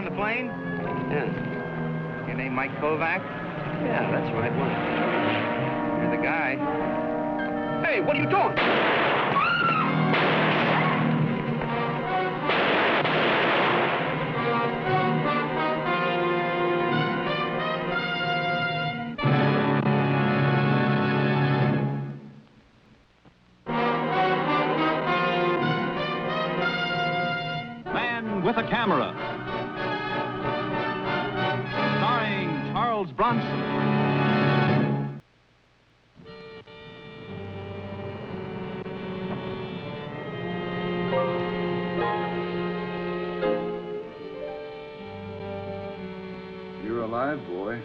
the plane? Yeah. Your name Mike Kovac? Yeah, that's right. What? You're the guy. Hey, what are you doing? Man with a Camera, starring Charles Bronson. You're alive, boy.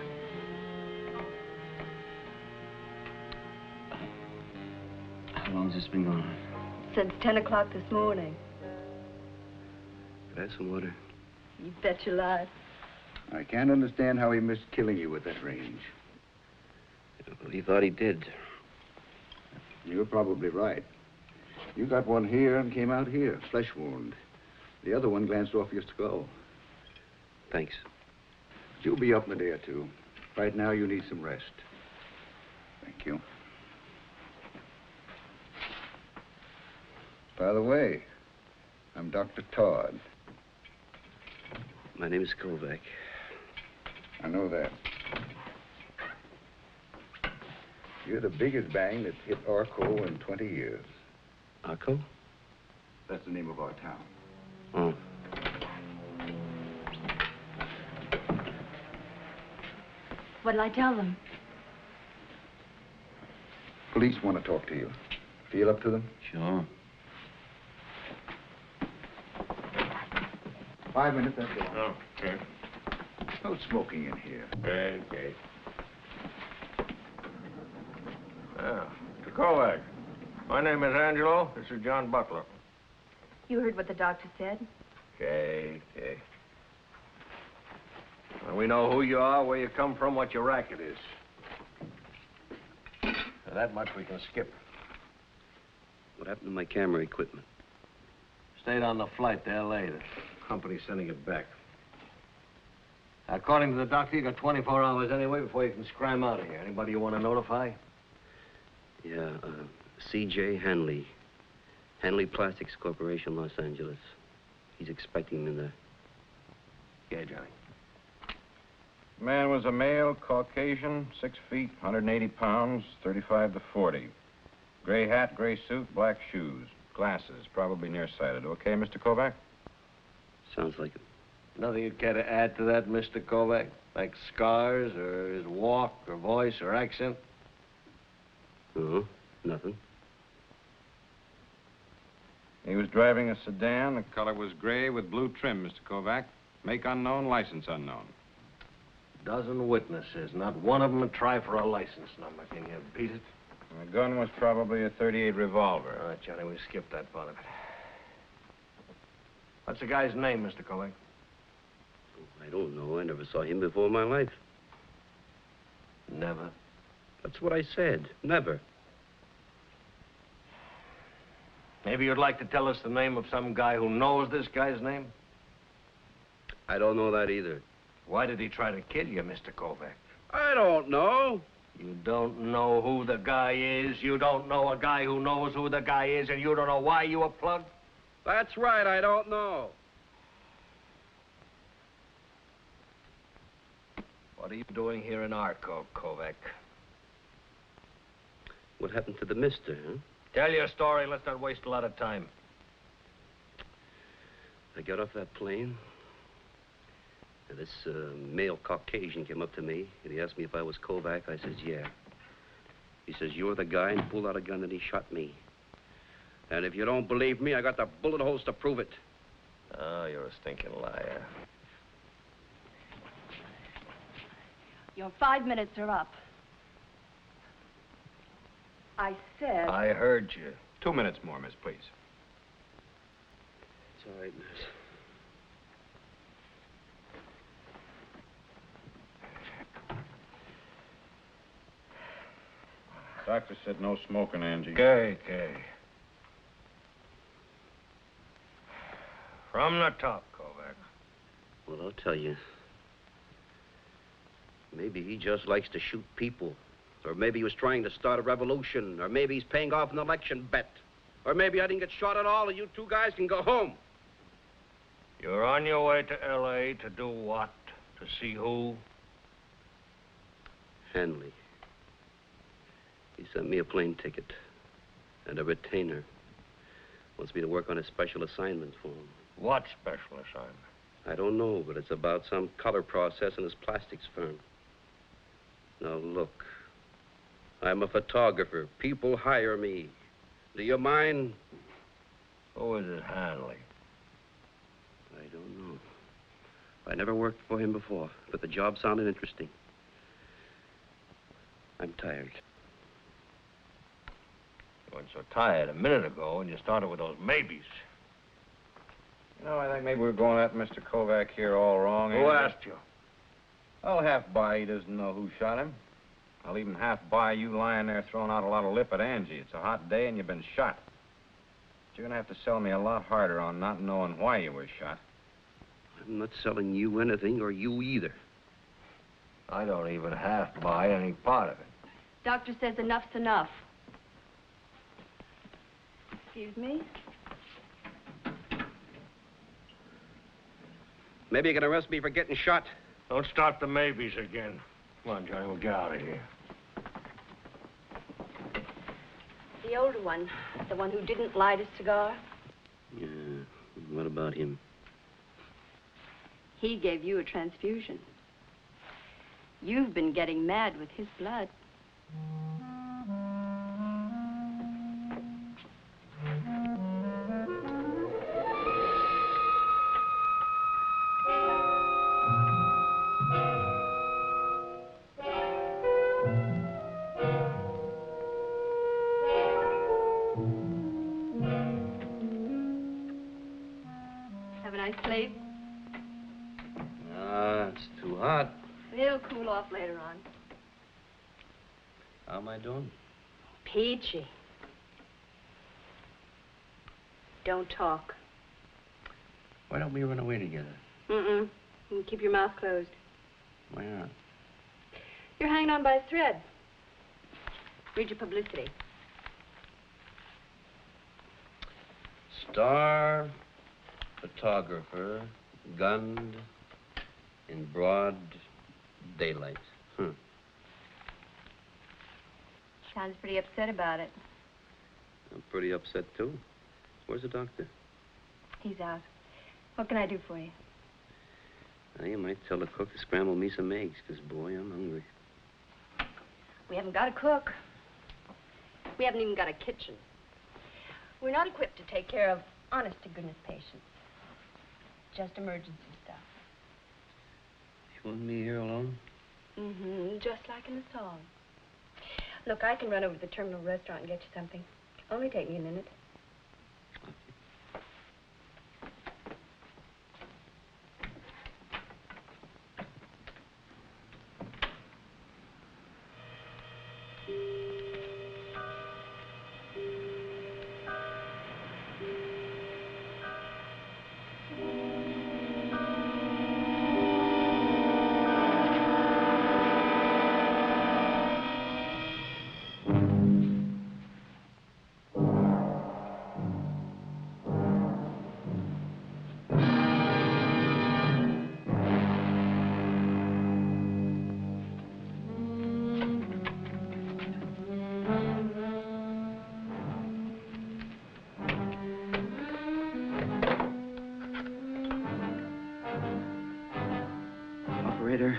How long's this been going on? Since 10 o'clock this morning. Could I have some water? You bet your life. I can't understand how he missed killing you at that range. Well, he thought he did. You're probably right. You got one here and came out here, flesh wound. The other one glanced off your skull. Thanks. You'll be up in a day or two. Right now, you need some rest. Thank you. By the way, I'm Dr. Todd. My name is Kovac. I know that. You're the biggest bang that's hit Arco in 20 years. Arco? That's the name of our town. Oh. What'll I tell them? Police want to talk to you. Feel up to them? Sure. 5 minutes, that's all. Oh, okay. No smoking in here. Okay. Mr. Kovac, my name is Angelo. This is John Butler. You heard what the doctor said? Okay. Well, we know who you are, where you come from, what your racket is. Now, that much we can skip. What happened to my camera equipment? Stayed on the flight to L.A. The company's sending it back. According to the doctor, you got 24 hours anyway before you can scram out of here. Anybody you want to notify? Yeah, C.J. Hanley. Hanley Plastics Corporation, Los Angeles. He's expecting me there. Yeah, Johnny. Man was a male, Caucasian, 6 feet, 180 pounds, 35 to 40. Gray hat, gray suit, black shoes. Glasses, probably nearsighted. Okay, Mr. Kovac? Sounds like it. Nothing you'd care to add to that, Mr. Kovac? Like scars, or his walk, or voice, or accent? No, nothing. He was driving a sedan. The color was gray with blue trim, Mr. Kovac. Make unknown, license unknown. Dozen witnesses, not one of them would try for a license number. Can you beat it? And the gun was probably a .38 revolver. All right, Johnny, we skipped that part of it. What's the guy's name, Mr. Kovac? I don't know. I never saw him before in my life. Never. That's what I said. Never. Maybe you'd like to tell us the name of some guy who knows this guy's name? I don't know that either. Why did he try to kill you, Mr. Kovac? I don't know. You don't know who the guy is. You don't know a guy who knows who the guy is, and you don't know why you were plugged? That's right, I don't know. What are you doing here in Arco, Kovac? What happened to the mister, huh? Tell your story. Let's not waste a lot of time. I got off that plane. And this male Caucasian came up to me, and he asked me if I was Kovac. I says, yeah. He says, you're the guy, and pulled out a gun, and he shot me. And if you don't believe me, I got the bullet holes to prove it. Oh, you're a stinking liar. Your 5 minutes are up. I said... I heard you. 2 minutes more, miss, please. It's all right, miss. Doctor said no smoking, Angie. Okay. From the top, Kovac. Well, Well, I'll tell you. Maybe he just likes to shoot people. Or maybe he was trying to start a revolution. Or maybe he's paying off an election bet. Or maybe I didn't get shot at all, and you two guys can go home. You're on your way to L.A. to do what? To see who? Hanley. He sent me a plane ticket and a retainer. Wants me to work on a special assignment for him. What special assignment? I don't know, but it's about some color process in his plastics firm. Now, look. I'm a photographer. People hire me. Do you mind? Who is it, Hanley? I don't know. I never worked for him before, but the job sounded interesting. I'm tired. You weren't so tired a minute ago when you started with those maybes. You know, I think maybe we're going at Mr. Kovac here all wrong. Who asked you? I'll half buy he doesn't know who shot him. I'll even half buy you lying there throwing out a lot of lip at Angie. It's a hot day and you've been shot. But you're gonna have to sell me a lot harder on not knowing why you were shot. I'm not selling you anything, or you either. I don't even half buy any part of it. Doctor says enough's enough. Excuse me? Maybe you can arrest me for getting shot. Don't start the maybes again. Come on, Johnny, we'll get out of here. The older one, the one who didn't light a cigar, Yeah, what about him? he gave you a transfusion. You've been getting mad with his blood. Have a nice sleep. It's too hot. It'll cool off later on. How am I doing? Peachy. Don't talk. Why don't we run away together? Mm-mm. You keep your mouth closed. Why not? You're hanging on by a thread. Read your publicity. Star photographer gunned in broad daylight. Sounds pretty upset about it. I'm pretty upset, too. Where's the doctor? He's out. What can I do for you? Now, you might tell the cook to scramble me some eggs, because, boy, I'm hungry. We haven't got a cook. We haven't even got a kitchen. We're not equipped to take care of honest-to-goodness patients. Just emergency stuff. You want me here alone? Mm-hmm, just like in the song. Look, I can run over to the terminal restaurant and get you something. Only take me a minute. Operator.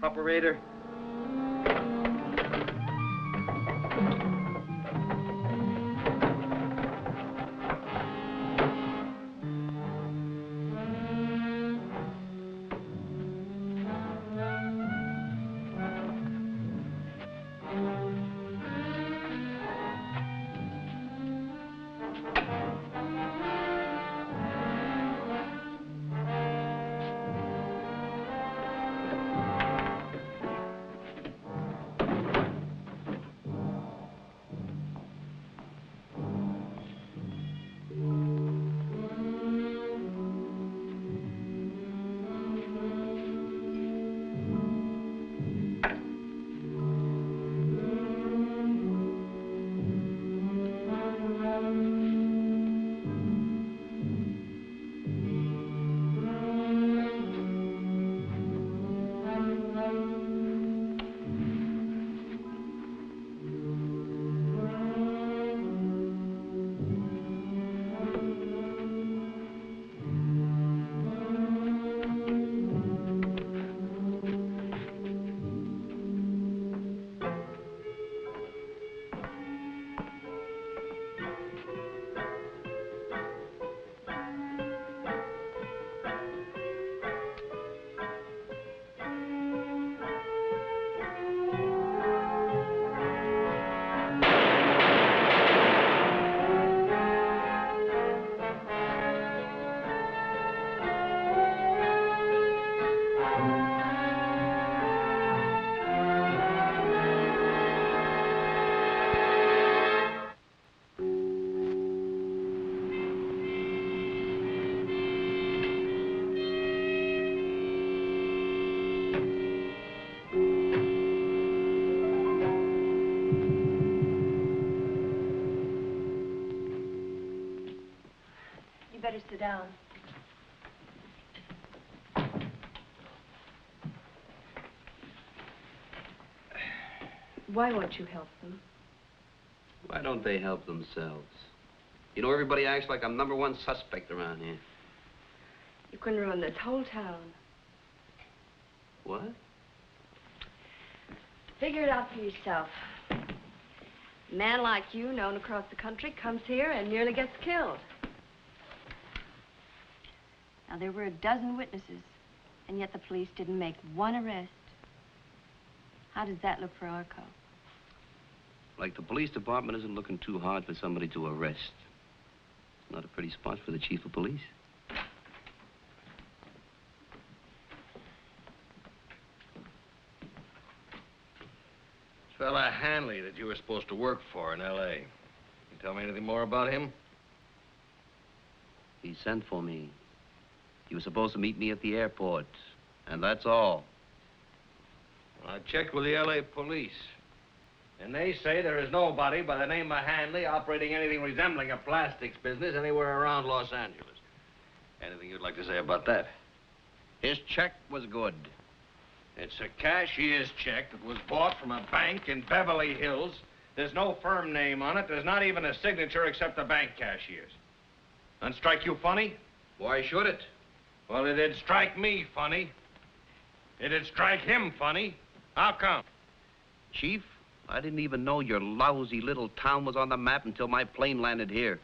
Operator. Sit down. Why won't you help them? Why don't they help themselves? You know, everybody acts like I'm #1 suspect around here. You can ruin this whole town. What? Figure it out for yourself. A man like you, known across the country, comes here and nearly gets killed. Now, there were a dozen witnesses, and yet the police didn't make one arrest. How does that look for Arco? Like the police department isn't looking too hard for somebody to arrest. Not a pretty spot for the chief of police. Fella Hanley that you were supposed to work for in L.A. You tell me anything more about him? He sent for me. He was supposed to meet me at the airport, and that's all. I checked with the L.A. police, and they say there is nobody by the name of Hanley operating anything resembling a plastics business anywhere around Los Angeles. Anything you'd like to say about that? His check was good. It's a cashier's check that was bought from a bank in Beverly Hills. There's no firm name on it. There's not even a signature except the bank cashier's. Doesn't strike you funny? Why should it? Well, it'd strike me funny. It'd strike him funny. How come? Chief, I didn't even know your lousy little town was on the map until my plane landed here.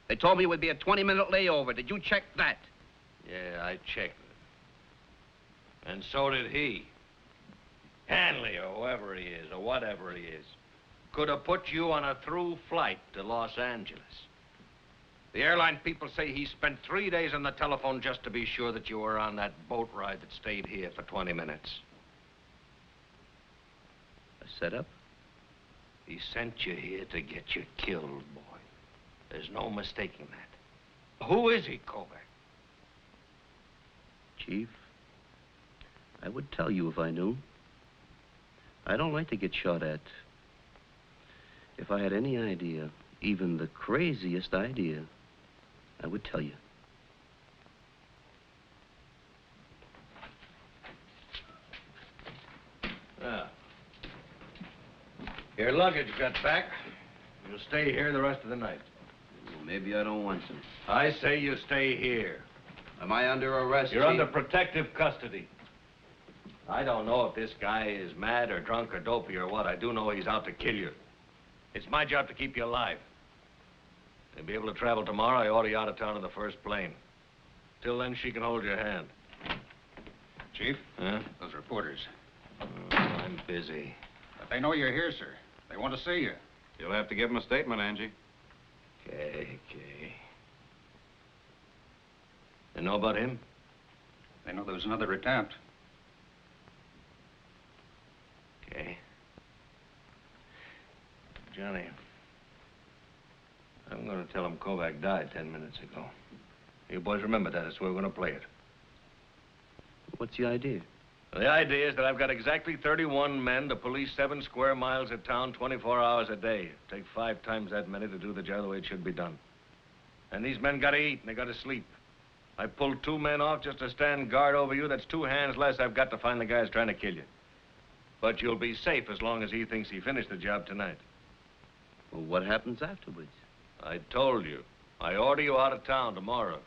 They told me it would be a 20-minute layover. Did you check that? Yeah, I checked it. And so did he. Hanley, or whoever he is, or whatever he is, could have put you on a through flight to Los Angeles. The airline people say he spent 3 days on the telephone just to be sure that you were on that boat ride that stayed here for 20 minutes. A setup? He sent you here to get you killed, boy. There's no mistaking that. Who is he, Kovac? Chief, I would tell you if I knew. I don't like to get shot at. If I had any idea, even the craziest idea, I would tell you. Ah. Your luggage got back. You'll stay here the rest of the night. Well, maybe I don't want to. I say you stay here. Am I under arrest, You're Chief? under protective custody. I don't know if this guy is mad or drunk or dopey or what. I do know he's out to kill you. It's my job to keep you alive. You'll be able to travel tomorrow. I order you out of town on the first plane. Till then, she can hold your hand. Chief? Huh? Those reporters. Oh, I'm busy. But they know you're here, sir. They want to see you. You'll have to give them a statement, Angie. Okay. They know about him? They know there was another attempt. Okay. Johnny, I'm going to tell him Kovac died 10 minutes ago. You boys remember that. That's the way we're going to play it. What's the idea? The idea is that I've got exactly 31 men to police 7 square miles of town 24 hours a day. Take 5 times that many to do the job the way it should be done. And these men got to eat and they got to sleep. I pulled 2 men off just to stand guard over you. That's 2 hands less I've got to find the guys trying to kill you. But you'll be safe as long as he thinks he finished the job tonight. Well, what happens afterwards? I told you. I order you out of town tomorrow.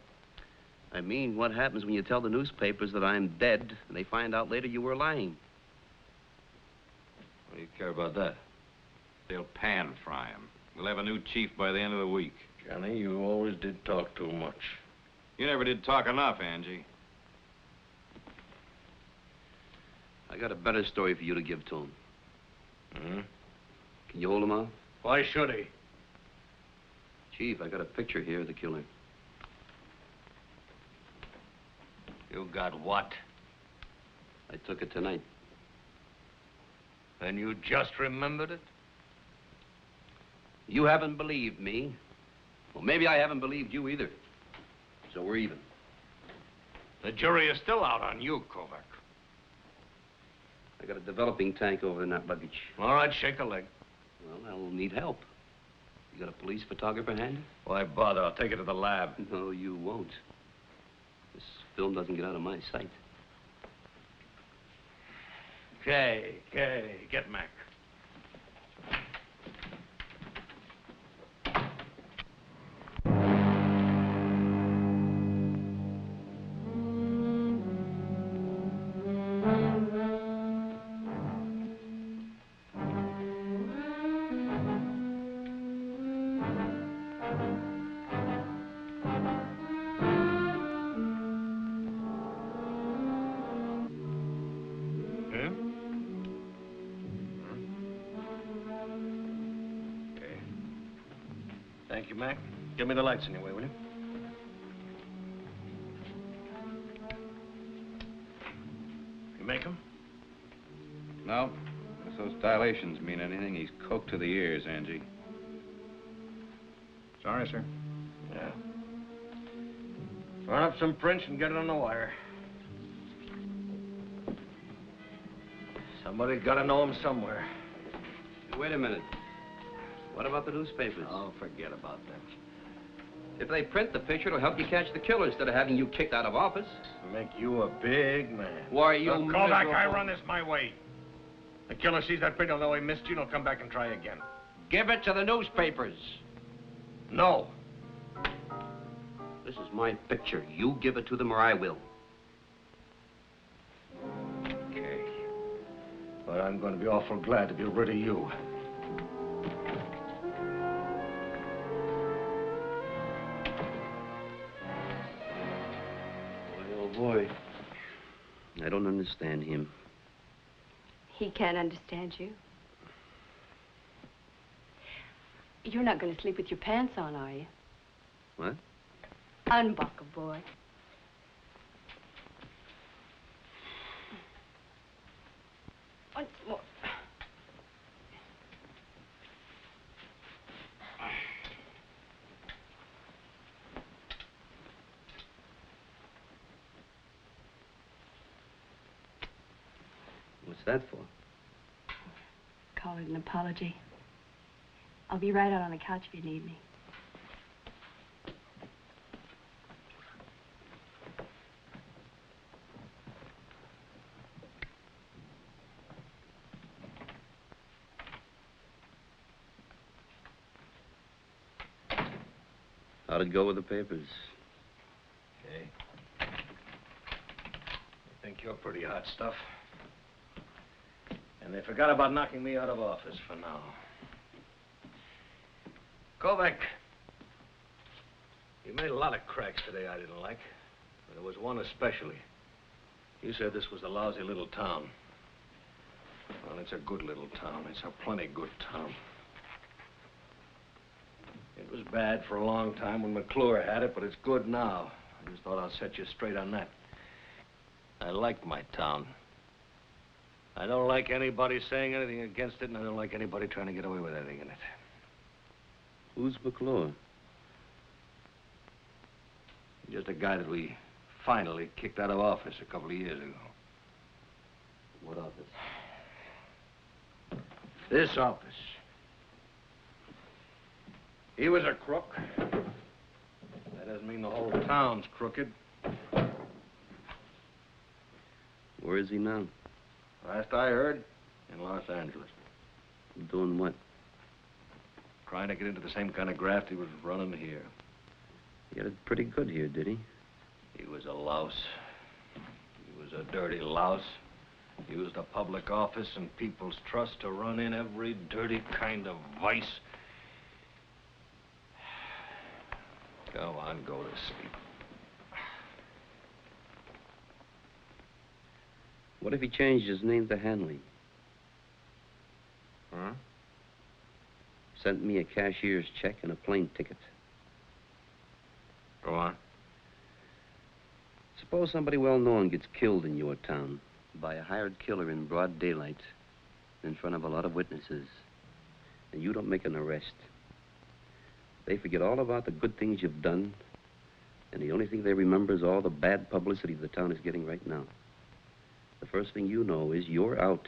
I mean, what happens when you tell the newspapers that I'm dead and they find out later you were lying? What do you care about that? They'll pan-fry him. We'll have a new chief by the end of the week. Johnny, you always did talk too much. You never did talk enough, Angie. I got a better story for you to give to him. Hmm? Can you hold him off? Why should he? Chief, I got a picture here of the killer. You got what? I took it tonight. And you just remembered it? You haven't believed me. Well, maybe I haven't believed you either. So we're even. The jury is still out on you, Kovac. I got a developing tank over in that luggage. All right, shake a leg. Well, I'll need help. You got a police photographer handy? Why bother? I'll take it to the lab. No, you won't. This film doesn't get out of my sight. Okay, get Mac. Thank you, Mac. Give me the lights anyway, will you? You make them? No. If those dilations mean anything, he's coked to the ears, Angie. Sorry, sir. Yeah. Run up some prints and get it on the wire. Somebody's got to know him somewhere. Wait a minute. What about the newspapers? Oh, forget about them. If they print the picture, it'll help you catch the killer instead of having you kicked out of office. Make you a big man. Why, you Look, call back. I miserable- run this my way. The killer sees that print, he'll know he missed you, and he'll come back and try again. Give it to the newspapers. No. This is my picture. You give it to them or I will. Okay. But I'm going to be awful glad to be rid of you. Boy, I don't understand him. He can't understand you. You're not going to sleep with your pants on, are you? What? Unbuckle, boy. Once more. What's that for? Call it an apology. I'll be right out on the couch if you need me. How'd it go with the papers? Okay. I think you're pretty hot stuff. And they forgot about knocking me out of office for now. Kovac, you made a lot of cracks today I didn't like. But there was one especially. You said this was a lousy little town. Well, it's a good little town. It's a plenty good town. It was bad for a long time when McClure had it, but it's good now. I just thought I'd set you straight on that. I like my town. I don't like anybody saying anything against it, and I don't like anybody trying to get away with anything in it. Who's McClure? Just a guy that we finally kicked out of office a couple of years ago. What office? This office. He was a crook. That doesn't mean the whole town's crooked. Where is he now? Last I heard, in Los Angeles. Doing what? Trying to get into the same kind of graft he was running here. He had it pretty good here, did he? He was a louse. He was a dirty louse. Used a public office and people's trust to run in every dirty kind of vice. Go on, go to sleep. What if he changed his name to Hanley? Huh? Sent me a cashier's check and a plane ticket. Go on. Suppose somebody well-known gets killed in your town by a hired killer in broad daylight in front of a lot of witnesses, and you don't make an arrest. They forget all about the good things you've done, and the only thing they remember is all the bad publicity the town is getting right now. The first thing you know is you're out.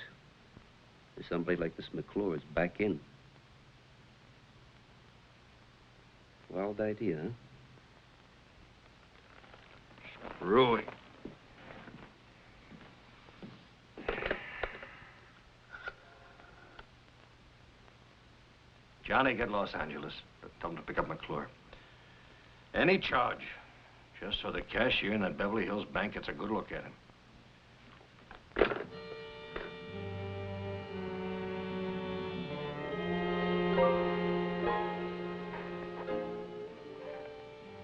And somebody like this McClure is back in. Wild idea, huh? Screwy. Johnny, get Los Angeles. Tell him to pick up McClure. Any charge, just so the cashier in that Beverly Hills bank gets a good look at him.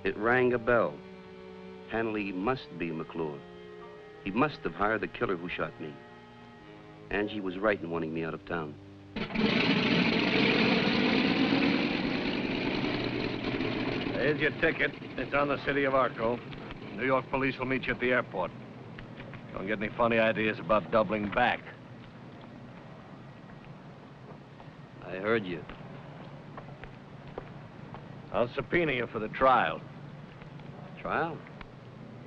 It rang a bell. Hanley must be McClure. He must have hired the killer who shot me. Angie was right in wanting me out of town. Here's your ticket. It's on the city of Arco. New York police will meet you at the airport. Don't get any funny ideas about doubling back. I heard you. I'll subpoena you for the trial. Trial?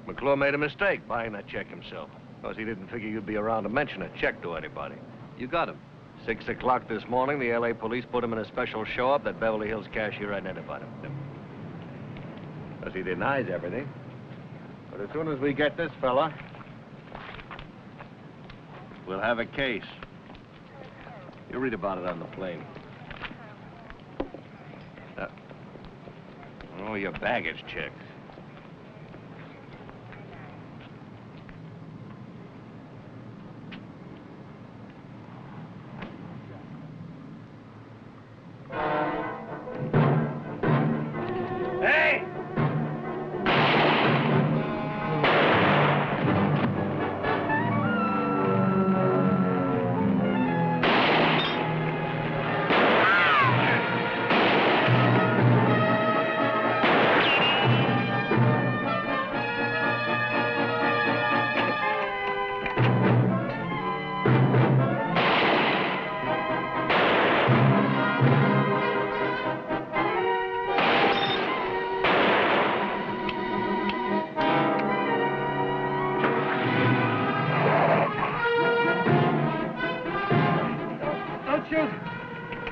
McClure made a mistake buying that check himself. Because he didn't figure you'd be around to mention a check to anybody. You got him. 6 o'clock this morning, the L.A. police put him in a special show-up that Beverly Hills cashier identified him. Because he denies everything. But as soon as we get this fella, we'll have a case. You'll read about it on the plane. Oh, your baggage checks. Hey!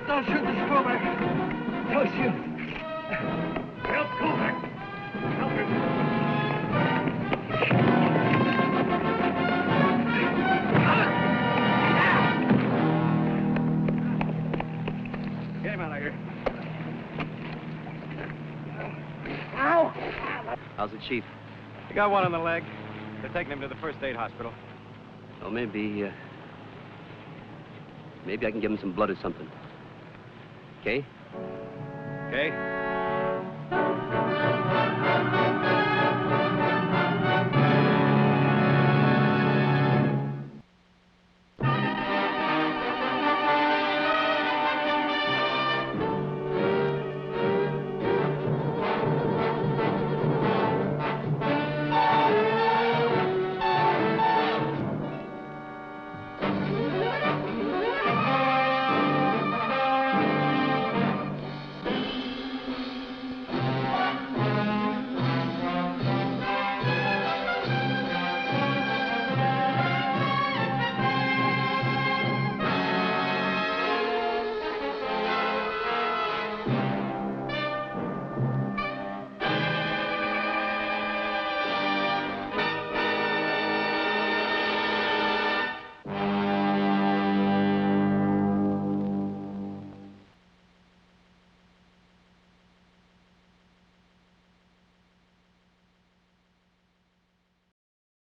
Don't shoot the Kovac. Don't shoot. Help Kovac. Help him. Get him out of here. Ow! How's the chief? You got one on the leg. They're taking him to the first aid hospital. Well, maybe I can give him some blood or something. Okay? Okay?